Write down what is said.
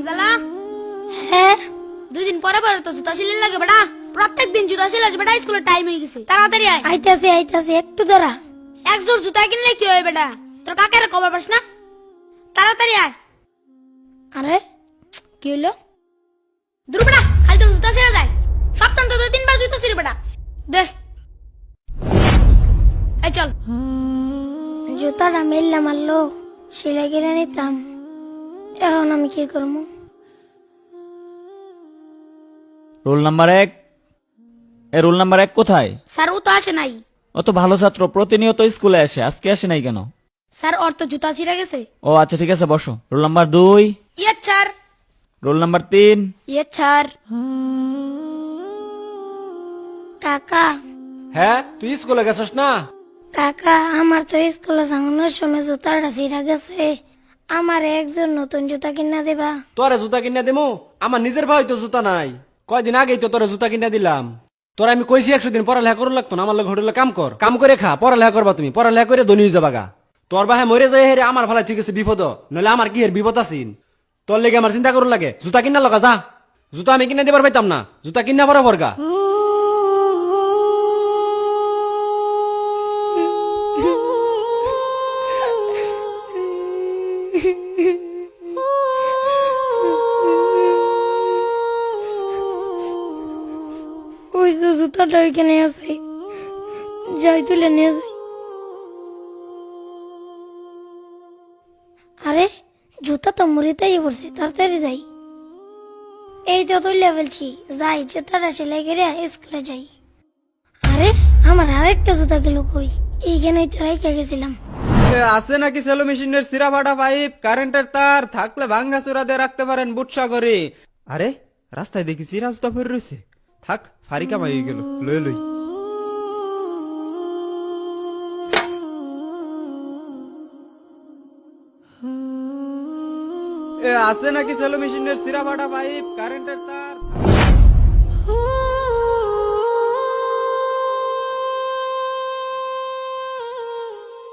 হামজালা হ্যাঁ 2 দিন পরে পরে তো জুতা সিলাই লাগে বেটা প্রত্যেক দিন জুতা সিলাই বেটা স্কুলে টাইম হয়ে গেছে তাড়াতাড়ি আয় আইতাছি একটু দাঁড়া। এক জোড় জুতা কিনলে কি হয় বেটা তোর কাকের খবর পাস না তাড়াতাড়ি আয় আরে কি হলো দূর বেটা খালি তোর জুতা সিলাই যায় সপ্তাহে তো 2-3 বার জুতা সিলাই বেটা দে এই চল জুতাটা মেললে মারলো সেলাই কিনে নিতাম। এখন আমি কি করবো? রোল নাম্বার 1 এ রোল নাম্বার 1 কোথায়? স্যার ও তো আসে নাই ও তো ভালো ছাত্র, প্রতিনিয়ত স্কুলে আসে, আজকে আসে নাই কেন? স্যার ওর তো জুতা ছিঁড়ে গেছে ও আচ্ছা ঠিক আছে, বসো। রোল নাম্বার 2, ইয়ে স্যার রোল নাম্বার 3। ইয়ে স্যার কাকা হ্যাঁ তুই স্কুলে গেছিস না? কাকা আমার তো স্কুলে যাওয়ানোর সময় জুতাটা ছিঁড়া গেছে, আমার একজন নতুন জুতা কিনা দেবা? তোরে জুতা কিনে দিমু? আমার নিজের ভাই তো জুতা নাই, কয়দিন আগেই তো তোরে জুতা কিনে দিলাম। তোরা আমি কইছি 100 দিন পড়ালেখা করুন লাগতো না, আমার লোক হোটেলে কাম করে খা, পড়ালেখা করবা তুমি, পড়ালেখা করে ধনী হয়ে যাবা গা। তোর বাহে মরে যায় হেরে আমার ভালাই ঠিক আছে বিপদ, নইলে আমার কি এর বিপদ আছিন? তোর লেগে আমার চিন্তা করুন লাগে, জুতা কিনা লগা যা, জুতা আমি কিনে দিবার পাইতাম না, জুতা কিনা বরাবর গা। ওই তো জুতাটা ওইখানে আছে, যাই তুলে নিয়ে যাই। আরে জুতা তো মুড়িতেই পড়ছে, তাড়াতাড়ি যাই। এই তো তুলে ফেলছি, যাই জুতাটা সেলাই করে স্কুলে যাই। আরে আমার আরেকটা জুতা গেল কই? এইখানেই তো রেখে গেছিলাম। আছে নাকি সেলো মেশিনের সিরা ফাটা পাইপ, কারেন্টের তার থাকলে ভাঙ্গা চূড়া দিয়ে রাখতে পারেন বুটসা করে। আরে রাস্তায় দেখি চিরা জুতা পরে রয়েছে, থাক ফারিকা মাই গেল, লই লই। আছে নাকি সেলো মেশিনের সিরা ফাটা পাইপ, কারেন্টের তার।